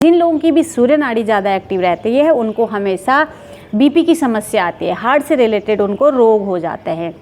जिन लोगों की भी सूर्य नाड़ी ज़्यादा एक्टिव रहती है उनको हमेशा बीपी की समस्या आती है, हार्ट से रिलेटेड उनको रोग हो जाते हैं,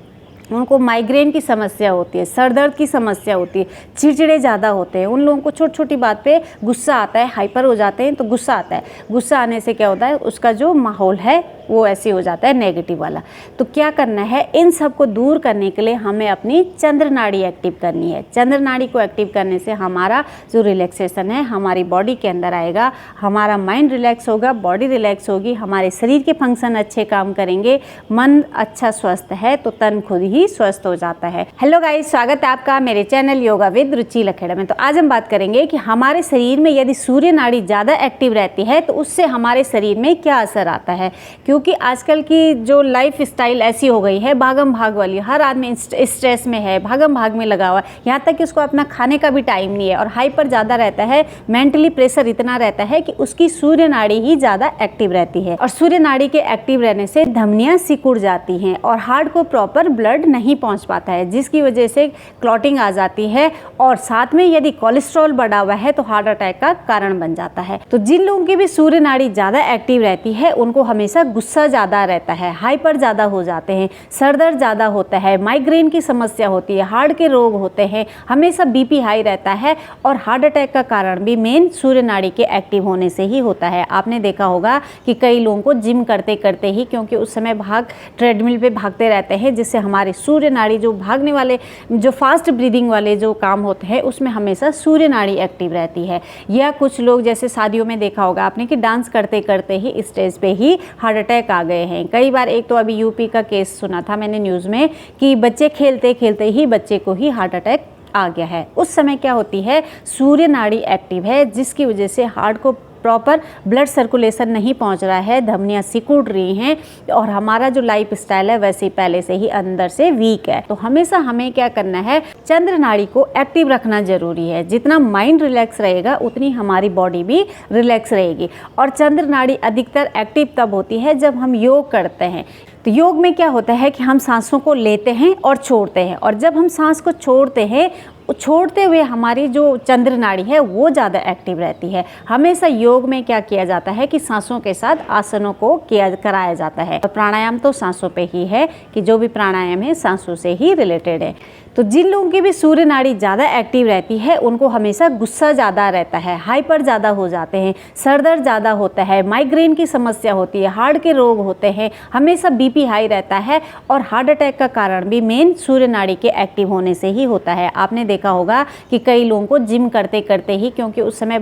उनको माइग्रेन की समस्या होती है, सर दर्द की समस्या होती है, चिड़चिड़े ज़्यादा होते हैं, उन लोगों को छोटी छोटी बात पे गुस्सा आता है, हाइपर हो जाते हैं तो गुस्सा आता है। गुस्सा आने से क्या होता है, उसका जो माहौल है वो ऐसे हो जाता है नेगेटिव वाला। तो क्या करना है, इन सब को दूर करने के लिए हमें अपनी चंद्र नाड़ी एक्टिव करनी है। चंद्र नाड़ी को एक्टिव करने से हमारा जो रिलैक्सेशन है हमारी बॉडी के अंदर आएगा, हमारा माइंड रिलैक्स होगा, बॉडी रिलैक्स होगी, हमारे शरीर के फंक्शन अच्छे काम करेंगे, मन अच्छा स्वस्थ है तो तन खुद ही स्वस्थ हो जाता है। हेलो गाइस, स्वागत है आपका मेरे चैनल योगा विद रुचि लखेड़ा में। तो आज हम बात करेंगे कि हमारे शरीर में यदि सूर्य नाड़ी ज़्यादा एक्टिव रहती है तो उससे हमारे शरीर में क्या असर आता है। क्योंकि आजकल की जो लाइफ स्टाइल ऐसी हो गई है, भागम भाग वाली, हर आदमी स्ट्रेस में है, भागम भाग में लगा हुआ है, यहाँ तक कि उसको अपना खाने का भी टाइम नहीं है और हाइपर ज़्यादा रहता है, मेंटली प्रेशर इतना रहता है कि उसकी सूर्य नाड़ी ही ज़्यादा एक्टिव रहती है। और सूर्य नाड़ी के एक्टिव रहने से धमनियाँ सिकुड़ जाती हैं और हार्ट को प्रॉपर ब्लड नहीं पहुँच पाता है, जिसकी वजह से क्लॉटिंग आ जाती है और साथ में यदि कोलेस्ट्रॉल बढ़ा हुआ है तो हार्ट अटैक का कारण बन जाता है। तो जिन लोगों की भी सूर्य नाड़ी ज़्यादा एक्टिव रहती है उनको हमेशा गुस्सा ज़्यादा रहता है, हाइपर ज़्यादा हो जाते हैं, सर दर्द ज़्यादा होता है, माइग्रेन की समस्या होती है, हार्ट के रोग होते हैं, हमेशा बीपी हाई रहता है और हार्ट अटैक का कारण भी मेन सूर्य नाड़ी के एक्टिव होने से ही होता है। आपने देखा होगा कि कई लोगों को जिम करते करते ही, क्योंकि उस समय ट्रेडमिल पे भागते रहते हैं, जिससे हमारे सूर्य नाड़ी जो भागने वाले, जो फास्ट ब्रीदिंग वाले जो काम होते हैं उसमें हमेशा सूर्य नाड़ी एक्टिव रहती है। या कुछ लोग जैसे शादियों में देखा होगा आपने कि डांस करते करते ही स्टेज पे ही हार्ट अटैक आ गए हैं कई बार। एक तो अभी यूपी का केस सुना था मैंने न्यूज़ में कि बच्चे खेलते खेलते ही बच्चे को ही हार्ट अटैक आ गया है। उस समय क्या होती है, सूर्य नाड़ी एक्टिव है, जिसकी वजह से हार्ट को प्रॉपर ब्लड सर्कुलेशन नहीं पहुंच रहा है, धमनियाँ सिकुड़ रही हैं और हमारा जो लाइफ स्टाइल है वैसे ही पहले से ही अंदर से वीक है। तो हमेशा हमें क्या करना है, चंद्र नाड़ी को एक्टिव रखना जरूरी है। जितना माइंड रिलैक्स रहेगा उतनी हमारी बॉडी भी रिलैक्स रहेगी। और चंद्र नाड़ी अधिकतर एक्टिव तब होती है जब हम योग करते हैं। तो योग में क्या होता है कि हम सांसों को लेते हैं और छोड़ते हैं, और जब हम सांस को छोड़ते हैं, छोड़ते हुए हमारी जो चंद्र नाड़ी है वो ज़्यादा एक्टिव रहती है। हमेशा योग में क्या किया जाता है कि सांसों के साथ आसनों को कराया जाता है। और प्राणायाम तो सांसों पे ही है कि जो भी प्राणायाम है सांसों से ही रिलेटेड है। तो जिन लोगों की भी सूर्य नाड़ी ज़्यादा एक्टिव रहती है उनको हमेशा गुस्सा ज़्यादा रहता है, हाइपर ज़्यादा हो जाते हैं, सर दर्द ज़्यादा होता है, माइग्रेन की समस्या होती है, हार्ट के रोग होते हैं, हमेशा बीपी हाई रहता है और हार्ट अटैक का कारण भी मेन सूर्य नाड़ी के एक्टिव होने से ही होता है। आपने देखा होगा कि कई लोगों को जिम करते करते ही, क्योंकि उस समय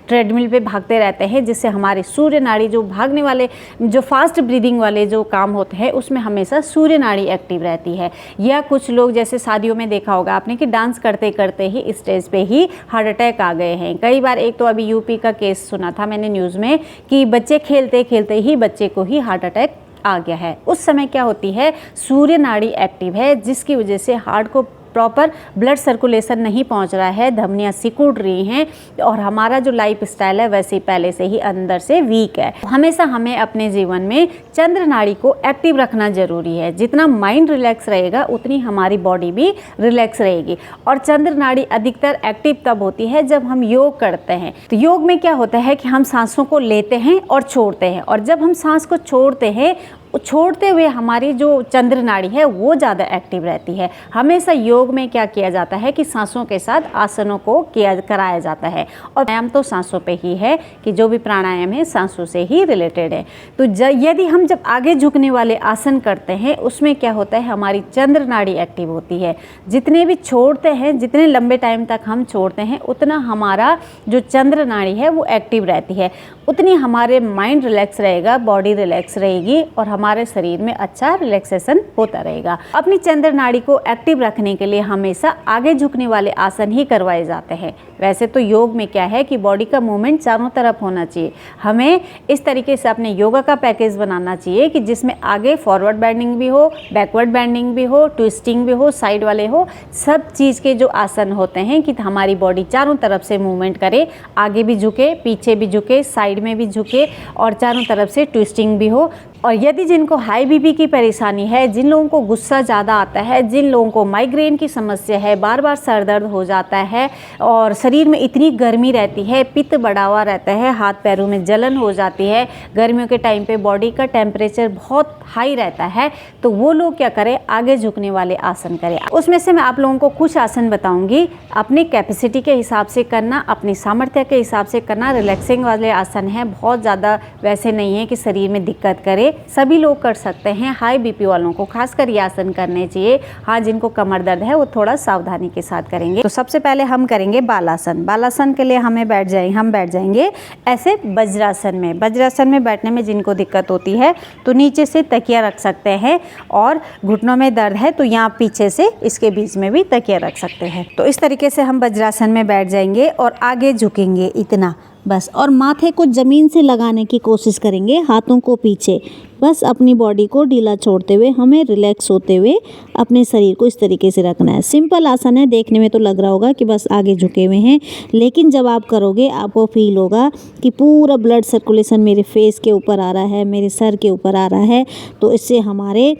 ट्रेडमिल पे भागते रहते हैं, जिससे हमारे सूर्य नाड़ी जो भागने वाले, जो फास्ट ब्रीदिंग वाले जो काम होते हैं उसमें हमेशा सूर्य नाड़ी एक्टिव रहती है। या कुछ लोग जैसे शादियों में देखा होगा आपने कि डांस करते करते ही स्टेज पे ही हार्ट अटैक आ गए हैं कई बार। एक तो अभी यूपी का केस सुना था मैंने न्यूज़ में कि बच्चे खेलते खेलते ही बच्चे को ही हार्ट अटैक आ गया है। उस समय क्या होती है, सूर्य नाड़ी एक्टिव है, जिसकी वजह से हार्ट को प्रॉपर ब्लड सर्कुलेशन नहीं पहुंच रहा है, धमनियाँ सिकुड़ रही हैं और हमारा जो लाइफ स्टाइल है वैसे ही पहले से ही अंदर से वीक है। हमेशा हमें अपने जीवन में चंद्र नाड़ी को एक्टिव रखना जरूरी है। जितना माइंड रिलैक्स रहेगा उतनी हमारी बॉडी भी रिलैक्स रहेगी। और चंद्र नाड़ी अधिकतर एक्टिव तब होती है जब हम योग करते हैं। तो योग में क्या होता है कि हम सांसों को लेते हैं और छोड़ते हैं, और जब हम सांस को छोड़ते हैं, छोड़ते हुए हमारी जो चंद्र नाड़ी है वो ज़्यादा एक्टिव रहती है। हमेशा योग में क्या किया जाता है कि सांसों के साथ आसनों को कराया जाता है। और प्राणायाम तो सांसों पे ही है कि जो भी प्राणायाम है सांसों से ही रिलेटेड है। तो यदि हम जब आगे झुकने वाले आसन करते हैं उसमें क्या होता है, हमारी चंद्र नाड़ी एक्टिव होती है। जितने भी छोड़ते हैं, जितने लंबे टाइम तक हम छोड़ते हैं, उतना हमारा जो चंद्र नाड़ी है वो एक्टिव रहती है, उतनी हमारे माइंड रिलैक्स रहेगा, बॉडी रिलैक्स रहेगी और हमारे शरीर में अच्छा रिलैक्सेशन होता रहेगा। अपनी चंद्र नाड़ी को एक्टिव रखने के लिए हमेशा आगे झुकने वाले आसन ही करवाए जाते हैं। वैसे तो योग में क्या है कि बॉडी का मूवमेंट चारों तरफ होना चाहिए। हमें इस तरीके से अपने योगा का पैकेज बनाना चाहिए कि जिसमें आगे फॉरवर्ड बेंडिंग भी हो, बैकवर्ड बेंडिंग भी हो, ट्विस्टिंग भी हो, साइड वाले हो, सब चीज़ के जो आसन होते हैं कि हमारी बॉडी चारों तरफ से मूवमेंट करे, आगे भी झुके, पीछे भी झुके, साइड में भी झुके और चारों तरफ से ट्विस्टिंग भी हो। और यदि जिनको हाई बीपी की परेशानी है, जिन लोगों को गुस्सा ज़्यादा आता है, जिन लोगों को माइग्रेन की समस्या है, बार बार सर दर्द हो जाता है और शरीर में इतनी गर्मी रहती है, पित्त बढ़ा हुआ रहता है, हाथ पैरों में जलन हो जाती है, गर्मियों के टाइम पे बॉडी का टेम्परेचर बहुत हाई रहता है, तो वो लोग क्या करें, आगे झुकने वाले आसन करें। उसमें से मैं आप लोगों को कुछ आसन बताऊंगी, अपनी कैपेसिटी के हिसाब से करना, अपनी सामर्थ्य के हिसाब से करना। रिलैक्सिंग वाले आसन हैं, बहुत ज़्यादा वैसे नहीं है कि शरीर में दिक्कत करे, सभी लोग कर सकते हैं। हाई बीपी वालों को खासकर ये आसन करने चाहिए। हाँ, जिनको कमर दर्द है वो थोड़ा सावधानी के साथ करेंगे। तो सबसे पहले हम करेंगे बालासन। बालासन के लिए हम बैठ जाएंगे ऐसे वज्रासन में। वज्रासन में बैठने में जिनको दिक्कत होती है तो नीचे से तकिया रख सकते हैं, और घुटनों में दर्द है तो यहाँ पीछे से इसके बीच में भी तकिया रख सकते हैं। तो इस तरीके से हम वज्रासन में बैठ जाएंगे और आगे झुकेंगे इतना बस, और माथे को ज़मीन से लगाने की कोशिश करेंगे, हाथों को पीछे, बस अपनी बॉडी को ढीला छोड़ते हुए, हमें रिलैक्स होते हुए अपने शरीर को इस तरीके से रखना है। सिंपल आसन है, देखने में तो लग रहा होगा कि बस आगे झुके हुए हैं, लेकिन जब आप करोगे आपको फील होगा कि पूरा ब्लड सर्कुलेशन मेरे फेस के ऊपर आ रहा है, मेरे सर के ऊपर आ रहा है। तो इससे हमारे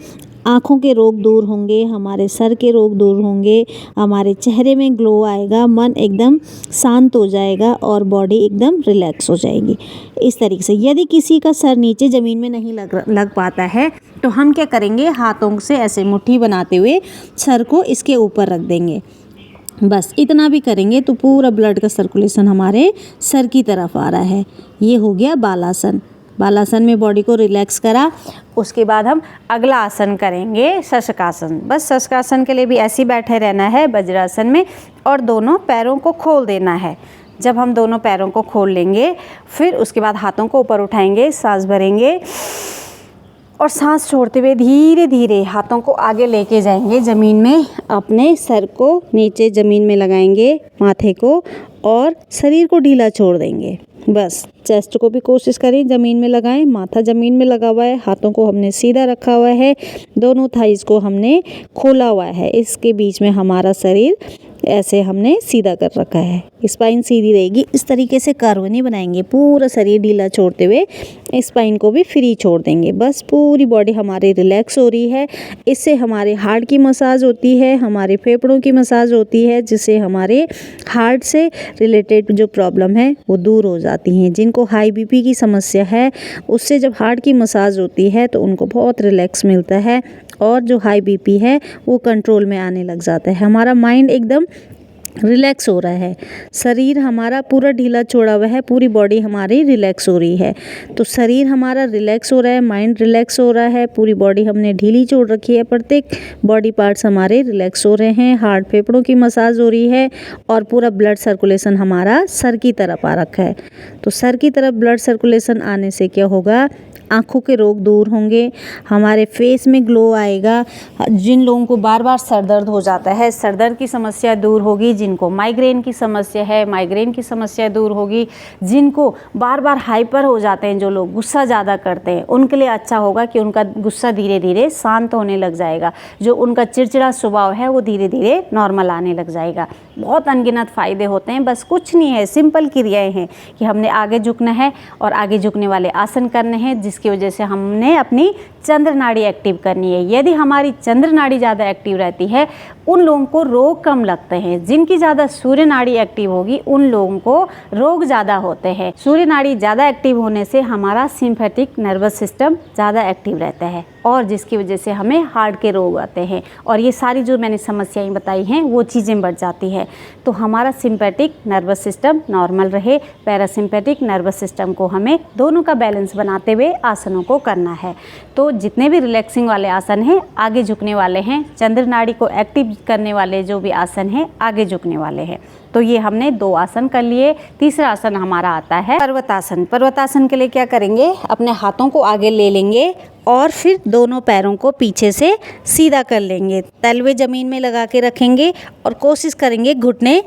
आँखों के रोग दूर होंगे, हमारे सर के रोग दूर होंगे, हमारे चेहरे में ग्लो आएगा, मन एकदम शांत हो जाएगा और बॉडी एकदम रिलैक्स हो जाएगी। इस तरीके से यदि किसी का सर नीचे ज़मीन में नहीं लग पाता है तो हम क्या करेंगे, हाथों से ऐसे मुट्ठी बनाते हुए सर को इसके ऊपर रख देंगे। बस इतना भी करेंगे तो पूरा ब्लड का सर्कुलेशन हमारे सर की तरफ आ रहा है। ये हो गया बालासन। बालासन में बॉडी को रिलैक्स करा। उसके बाद हम अगला आसन करेंगे शशकासन। बस शशकासन के लिए भी ऐसे ही बैठे रहना है वज्रासन में, और दोनों पैरों को खोल देना है। जब हम दोनों पैरों को खोल लेंगे, फिर उसके बाद हाथों को ऊपर उठाएंगे, सांस भरेंगे और सांस छोड़ते हुए धीरे धीरे हाथों को आगे लेके जाएंगे ज़मीन में, अपने सर को नीचे ज़मीन में लगाएंगे, माथे को, और शरीर को ढीला छोड़ देंगे। बस चेस्ट को भी कोशिश करें ज़मीन में लगाएं, माथा ज़मीन में लगा हुआ है, हाथों को हमने सीधा रखा हुआ है, दोनों थाइस को हमने खोला हुआ है, इसके बीच में हमारा शरीर ऐसे हमने सीधा कर रखा है, स्पाइन सीधी रहेगी। इस तरीके से कर्व नहीं बनाएंगे, पूरा शरीर ढीला छोड़ते हुए स्पाइन को भी फ्री छोड़ देंगे। बस पूरी बॉडी हमारी रिलैक्स हो रही है। इससे हमारे हार्ट की मसाज होती है, हमारे फेफड़ों की मसाज होती है, जिससे हमारे हार्ट से रिलेटेड जो प्रॉब्लम है वो दूर हो जाती हैं। जिनको हाई बीपी की समस्या है, उससे जब हार्ट की मसाज होती है तो उनको बहुत रिलैक्स मिलता है, और जो हाई बीपी है वो कंट्रोल में आने लग जाता है। हमारा माइंड एकदम रिलैक्स हो रहा है, शरीर हमारा पूरा ढीला छोड़ा हुआ है, पूरी बॉडी हमारी रिलैक्स हो रही है। तो शरीर हमारा रिलैक्स हो रहा है, माइंड रिलैक्स हो रहा है, पूरी बॉडी हमने ढीली छोड़ रखी है, प्रत्येक बॉडी पार्ट्स हमारे रिलैक्स हो रहे हैं, हार्ट फेफड़ों की मसाज हो रही है, और पूरा ब्लड सर्कुलेशन हमारा सर की तरफ आ रखा है। तो सर की तरफ ब्लड सर्कुलेशन आने से क्या होगा, आँखों के रोग दूर होंगे, हमारे फेस में ग्लो आएगा। जिन लोगों को बार बार सर दर्द हो जाता है, सर दर्द की समस्या दूर होगी। जिनको माइग्रेन की समस्या है, माइग्रेन की समस्या दूर होगी। जिनको बार बार हाइपर हो जाते हैं, जो लोग गुस्सा ज़्यादा करते हैं, उनके लिए अच्छा होगा कि उनका गुस्सा धीरे धीरे शांत होने लग जाएगा। जो उनका चिड़चिड़ा स्वभाव है वो धीरे धीरे नॉर्मल आने लग जाएगा। बहुत अनगिनत फ़ायदे होते हैं। बस कुछ नहीं है, सिंपल क्रियाएँ हैं कि हमने आगे झुकना है और आगे झुकने वाले आसन करने हैं, जिसकी वजह से हमने अपनी चंद्र नाड़ी एक्टिव करनी है। यदि हमारी चंद्र नाड़ी ज़्यादा एक्टिव रहती है, उन लोगों को रोग कम लगते हैं। जिनकी ज़्यादा सूर्य नाड़ी एक्टिव होगी, उन लोगों को रोग ज़्यादा होते हैं। सूर्य नाड़ी ज़्यादा एक्टिव होने से हमारा सिंपैथिक नर्वस सिस्टम ज़्यादा एक्टिव रहता है, और जिसकी वजह से हमें हार्ट के रोग आते हैं। और ये सारी जो मैंने समस्याएं बताई हैं वो चीज़ें बढ़ जाती हैं। तो हमारा सिंपैथिक नर्वस सिस्टम नॉर्मल रहे, पैरासिम्पैथिक नर्वस सिस्टम को हमें दोनों का बैलेंस बनाते हुए आसनों को करना है। तो जितने भी रिलैक्सिंग वाले आसन हैं आगे झुकने वाले हैं, चंद्र नाड़ी को एक्टिव करने वाले जो भी आसन हैं आगे झुकने वाले हैं। तो ये हमने 2 आसन कर लिए। तीसरा आसन हमारा आता है पर्वतासन। पर्वतासन के लिए क्या करेंगे, अपने हाथों को आगे ले लेंगे और फिर दोनों पैरों को पीछे से सीधा कर लेंगे, तलवे ज़मीन में लगा के रखेंगे और कोशिश करेंगे घुटने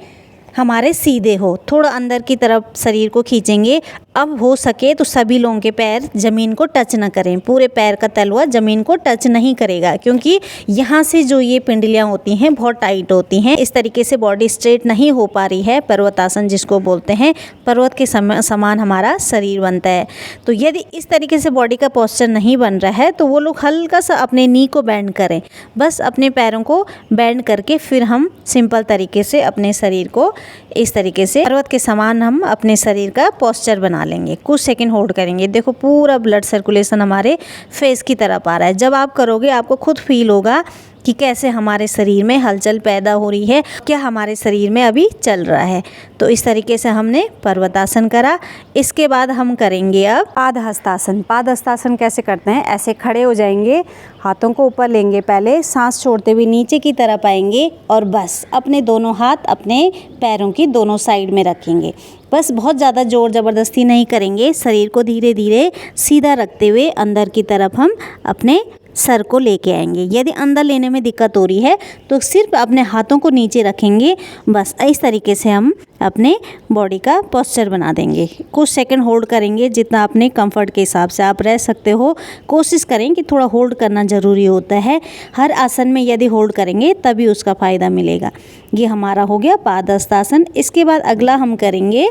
हमारे सीधे हो, थोड़ा अंदर की तरफ शरीर को खींचेंगे। अब हो सके तो सभी लोगों के पैर ज़मीन को टच ना करें, पूरे पैर का तलवा ज़मीन को टच नहीं करेगा, क्योंकि यहाँ से जो ये पिंडलियाँ होती हैं बहुत टाइट होती हैं। इस तरीके से बॉडी स्ट्रेट नहीं हो पा रही है, पर्वतासन जिसको बोलते हैं, पर्वत के समान हमारा शरीर बनता है। तो यदि इस तरीके से बॉडी का पोस्चर नहीं बन रहा है तो वो लोग हल्का सा अपने नी को बेंड करें, बस अपने पैरों को बेंड करके फिर हम सिंपल तरीके से अपने शरीर को इस तरीके से पर्वत के समान हम अपने शरीर का पोस्चर बना लेंगे। कुछ सेकंड होल्ड करेंगे। देखो पूरा ब्लड सर्कुलेशन हमारे फेस की तरफ आ रहा है। जब आप करोगे आपको खुद फील होगा कि कैसे हमारे शरीर में हलचल पैदा हो रही है, क्या हमारे शरीर में अभी चल रहा है। तो इस तरीके से हमने पर्वतासन करा। इसके बाद हम करेंगे अब पादहस्तासन। पादहस्तासन कैसे करते हैं, ऐसे खड़े हो जाएंगे, हाथों को ऊपर लेंगे, पहले सांस छोड़ते हुए नीचे की तरफ आएंगे और बस अपने दोनों हाथ अपने पैरों की दोनों साइड में रखेंगे। बस बहुत ज़्यादा ज़ोर ज़बरदस्ती नहीं करेंगे, शरीर को धीरे धीरे सीधा रखते हुए अंदर की तरफ हम अपने सर को लेके आएंगे। यदि अंदर लेने में दिक्कत हो रही है तो सिर्फ अपने हाथों को नीचे रखेंगे। बस इस तरीके से हम अपने बॉडी का पोस्चर बना देंगे। कुछ सेकंड होल्ड करेंगे, जितना अपने कंफर्ट के हिसाब से आप रह सकते हो। कोशिश करें कि थोड़ा होल्ड करना ज़रूरी होता है। हर आसन में यदि होल्ड करेंगे तभी उसका फ़ायदा मिलेगा। ये हमारा हो गया पादहस्तासन। इसके बाद अगला हम करेंगे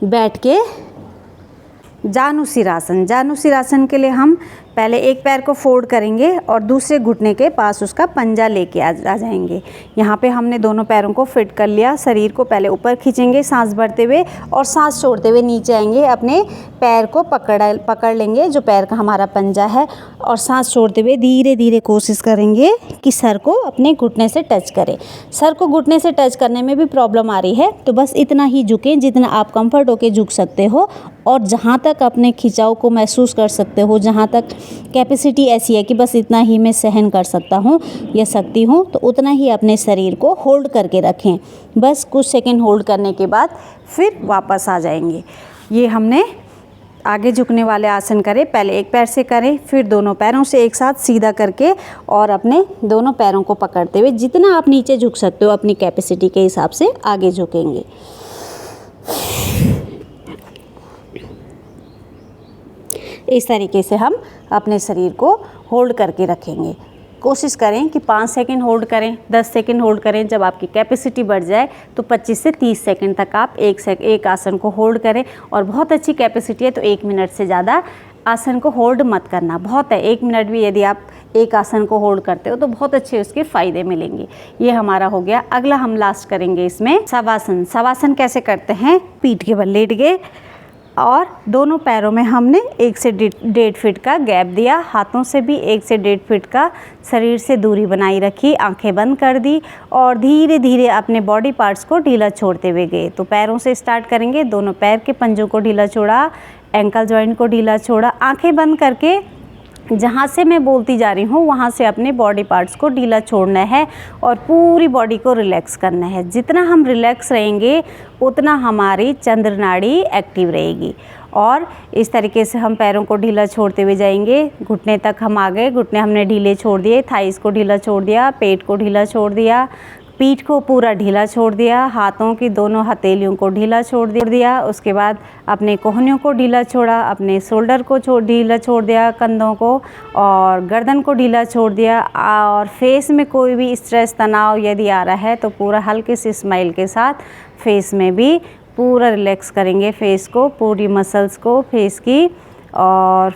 बैठ के जानुशिरासन। जानुशिरासन के लिए हम पहले एक पैर को फोल्ड करेंगे और दूसरे घुटने के पास उसका पंजा लेके आ जाएंगे। यहाँ पे हमने दोनों पैरों को फिट कर लिया। शरीर को पहले ऊपर खींचेंगे सांस भरते हुए और सांस छोड़ते हुए नीचे आएंगे। अपने पैर को पकड़ लेंगे, जो पैर का हमारा पंजा है, और सांस छोड़ते हुए धीरे धीरे कोशिश करेंगे कि सर को अपने घुटने से टच करें। सर को घुटने से टच करने में भी प्रॉब्लम आ रही है तो बस इतना ही झुकें जितना आप कंफर्ट होके झुक सकते हो, और जहाँ तक अपने खिंचाव को महसूस कर सकते हो, जहाँ तक कैपेसिटी ऐसी है कि बस इतना ही मैं सहन कर सकता हूँ या सकती हूँ, तो उतना ही अपने शरीर को होल्ड करके रखें। बस कुछ सेकंड होल्ड करने के बाद फिर वापस आ जाएंगे। ये हमने आगे झुकने वाले आसन करे। पहले एक पैर से करें, फिर दोनों पैरों से एक साथ सीधा करके और अपने दोनों पैरों को पकड़ते हुए जितना आप नीचे झुक सकते हो अपनी कैपेसिटी के हिसाब से आगे झुकेंगे। इस तरीके से हम अपने शरीर को होल्ड करके रखेंगे। कोशिश करें कि 5 सेकंड होल्ड करें, 10 सेकंड होल्ड करें। जब आपकी कैपेसिटी बढ़ जाए तो 25 से 30 सेकंड तक आप एक आसन को होल्ड करें। और बहुत अच्छी कैपेसिटी है तो 1 मिनट से ज़्यादा आसन को होल्ड मत करना, बहुत है। 1 मिनट भी यदि आप एक आसन को होल्ड करते हो तो बहुत अच्छे उसके फ़ायदे मिलेंगे। ये हमारा हो गया। अगला हम लास्ट करेंगे इसमें शवासन। शवासन कैसे करते हैं, पीठ के बल लेट गए और दोनों पैरों में हमने 1 से 1.5 फीट का गैप दिया। हाथों से भी 1 से 1.5 फीट का शरीर से दूरी बनाई रखी। आंखें बंद कर दी और धीरे धीरे अपने बॉडी पार्ट्स को ढीला छोड़ते हुए गए। तो पैरों से स्टार्ट करेंगे। दोनों पैर के पंजों को ढीला छोड़ा, एंकल जॉइंट को ढीला छोड़ा। आंखें बंद करके जहाँ से मैं बोलती जा रही हूँ वहाँ से अपने बॉडी पार्ट्स को ढीला छोड़ना है और पूरी बॉडी को रिलैक्स करना है। जितना हम रिलैक्स रहेंगे उतना हमारी चंद्र नाड़ी एक्टिव रहेगी। और इस तरीके से हम पैरों को ढीला छोड़ते हुए जाएंगे। घुटने तक हम आ गए, घुटने हमने ढीले छोड़ दिए, थाइस को ढीला छोड़ दिया, पेट को ढीला छोड़ दिया, पीठ को पूरा ढीला छोड़ दिया, हाथों की दोनों हथेलियों को ढीला छोड़ दिया। उसके बाद अपने कोहनियों को ढीला छोड़ा, अपने शोल्डर को ढीला छोड़ दिया, कंधों को और गर्दन को ढीला छोड़ दिया। और फेस में कोई भी स्ट्रेस तनाव यदि आ रहा है तो पूरा हल्के से स्माइल के साथ फेस में भी पूरा रिलैक्स करेंगे फेस को, पूरी मसल्स को फेस की। और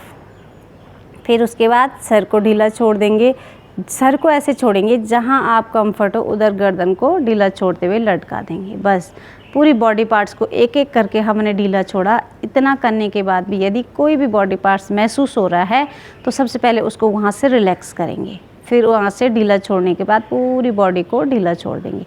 फिर उसके बाद सर को ढीला छोड़ देंगे। सर को ऐसे छोड़ेंगे जहां आप कंफर्ट हो उधर गर्दन को ढीला छोड़ते हुए लटका देंगे। बस पूरी बॉडी पार्ट्स को एक एक करके हमने ढीला छोड़ा। इतना करने के बाद भी यदि कोई भी बॉडी पार्ट्स महसूस हो रहा है तो सबसे पहले उसको वहां से रिलैक्स करेंगे। फिर वहां से ढीला छोड़ने के बाद पूरी बॉडी को ढीला छोड़ देंगे।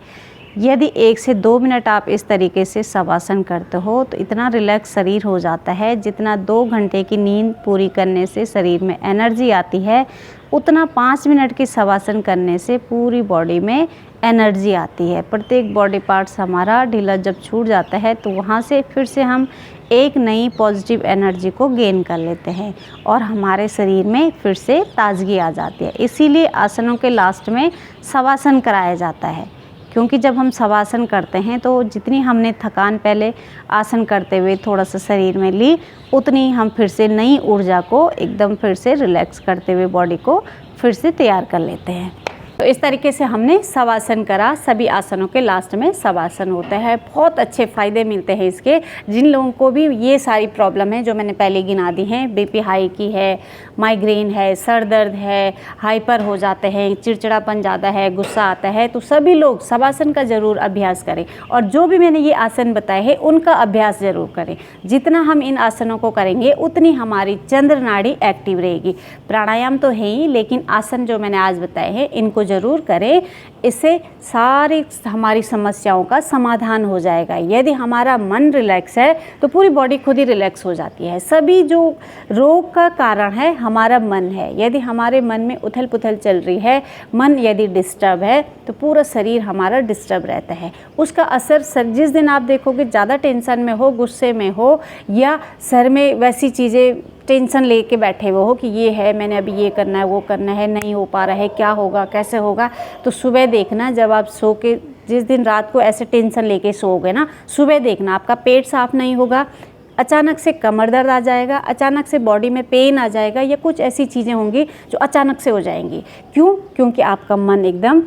यदि 1 से 2 मिनट आप इस तरीके से शवासन करते हो तो इतना रिलैक्स शरीर हो जाता है। जितना 2 घंटे की नींद पूरी करने से शरीर में एनर्जी आती है उतना 5 मिनट की शवासन करने से पूरी बॉडी में एनर्जी आती है। प्रत्येक बॉडी पार्ट्स हमारा ढीला जब छूट जाता है तो वहाँ से फिर से हम एक नई पॉजिटिव एनर्जी को गेन कर लेते हैं और हमारे शरीर में फिर से ताजगी आ जाती है। इसीलिए आसनों के लास्ट में शवासन कराया जाता है। क्योंकि जब हम शवासन करते हैं तो जितनी हमने थकान पहले आसन करते हुए थोड़ा सा शरीर में ली, उतनी हम फिर से नई ऊर्जा को एकदम फिर से रिलैक्स करते हुए बॉडी को फिर से तैयार कर लेते हैं। तो इस तरीके से हमने शवासन करा। सभी आसनों के लास्ट में शवासन होता है। बहुत अच्छे फ़ायदे मिलते हैं इसके। जिन लोगों को भी ये सारी प्रॉब्लम है जो मैंने पहले गिना दी हैं, बीपी हाई की है, माइग्रेन है, सर दर्द है, हाइपर हो जाते हैं, चिड़चिड़ापन ज़्यादा है, गुस्सा आता है, तो सभी लोग शवासन का ज़रूर अभ्यास करें। और जो भी मैंने ये आसन बताए हैं उनका अभ्यास ज़रूर करें। जितना हम इन आसनों को करेंगे उतनी हमारी चंद्र नाड़ी एक्टिव रहेगी। प्राणायाम तो है ही, लेकिन आसन जो मैंने आज बताए हैं इनको ज़रूर करें। इससे सारी हमारी समस्याओं का समाधान हो जाएगा। यदि हमारा मन रिलैक्स है तो पूरी बॉडी खुद ही रिलैक्स हो जाती है। सभी जो रोग का कारण है हमारा मन है। यदि हमारे मन में उथल पुथल चल रही है, मन यदि डिस्टर्ब है तो पूरा शरीर हमारा डिस्टर्ब रहता है। उसका असर जिस दिन आप देखोगे ज़्यादा टेंशन में हो, गुस्से में हो, या सर में वैसी चीज़ें टेंशन लेके बैठे हुए हो कि ये है, मैंने अभी ये करना है, वो करना है, नहीं हो पा रहा है, क्या होगा, कैसे होगा, तो सुबह देखना जब आप सो के जिस दिन रात को ऐसे टेंशन लेके सोओगे ना, सुबह देखना आपका पेट साफ नहीं होगा, अचानक से कमर दर्द आ जाएगा, अचानक से बॉडी में पेन आ जाएगा, या कुछ ऐसी चीज़ें होंगी जो अचानक से हो जाएंगी। क्यों? क्योंकि आपका मन एकदम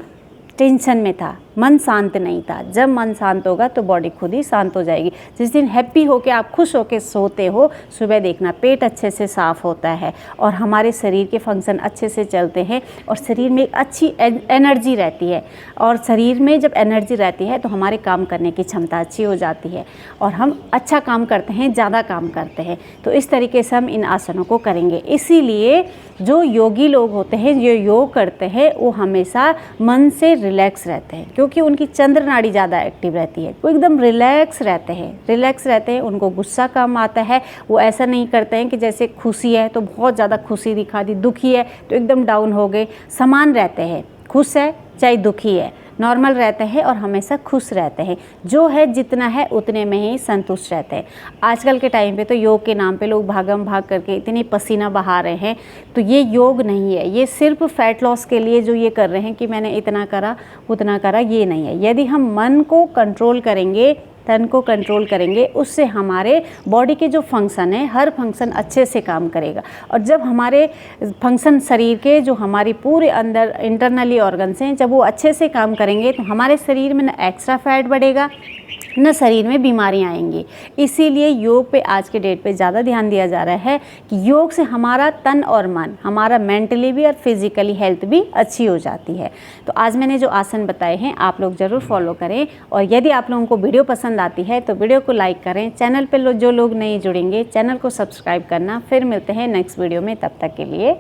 टेंशन में था, मन शांत नहीं था। जब मन शांत होगा तो बॉडी खुद ही शांत हो जाएगी। जिस दिन हैप्पी होके आप खुश होके सोते हो, सुबह देखना पेट अच्छे से साफ़ होता है और हमारे शरीर के फंक्शन अच्छे से चलते हैं और शरीर में एक अच्छी एनर्जी रहती है। और शरीर में जब एनर्जी रहती है तो हमारे काम करने की क्षमता अच्छी हो जाती है और हम अच्छा काम करते हैं, ज़्यादा काम करते हैं। तो इस तरीके से हम इन आसनों को करेंगे। इसीलिए जो योगी लोग होते हैं, जो योग करते हैं, वो हमेशा मन से रिलैक्स रहते हैं, क्योंकि उनकी चंद्र नाड़ी ज़्यादा एक्टिव रहती है। वो एकदम रिलैक्स रहते हैं, उनको गुस्सा कम आता है। वो ऐसा नहीं करते हैं कि जैसे खुशी है तो बहुत ज़्यादा खुशी दिखा दी, दुखी है तो एकदम डाउन हो गए। समान रहते हैं, खुश है चाहे दुखी है, नॉर्मल रहते हैं और हमेशा खुश रहते हैं। जो है जितना है उतने में ही संतुष्ट रहते हैं। आजकल के टाइम पे तो योग के नाम पे लोग भागम भाग करके इतनी पसीना बहा रहे हैं, तो ये योग नहीं है। ये सिर्फ फैट लॉस के लिए जो ये कर रहे हैं कि मैंने इतना करा उतना करा, ये नहीं है। यदि हम मन को कंट्रोल करेंगे, तन को कंट्रोल करेंगे, उससे हमारे बॉडी के जो फंक्शन है, हर फंक्शन अच्छे से काम करेगा। और जब हमारे फंक्शन शरीर के जो हमारी पूरे अंदर इंटरनली ऑर्गन्स हैं, जब वो अच्छे से काम करेंगे तो हमारे शरीर में न एक्स्ट्रा फैट बढ़ेगा, न शरीर में बीमारियां आएंगी। इसीलिए योग पे आज के डेट पे ज़्यादा ध्यान दिया जा रहा है कि योग से हमारा तन और मन, हमारा मेंटली भी और फिजिकली हेल्थ भी अच्छी हो जाती है। तो आज मैंने जो आसन बताए हैं आप लोग ज़रूर फॉलो करें। और यदि आप लोगों को वीडियो पसंद आती है तो वीडियो को लाइक करें। चैनल पर जो लोग नहीं जुड़ेंगे, चैनल को सब्सक्राइब करना। फिर मिलते हैं नेक्स्ट वीडियो में, तब तक के लिए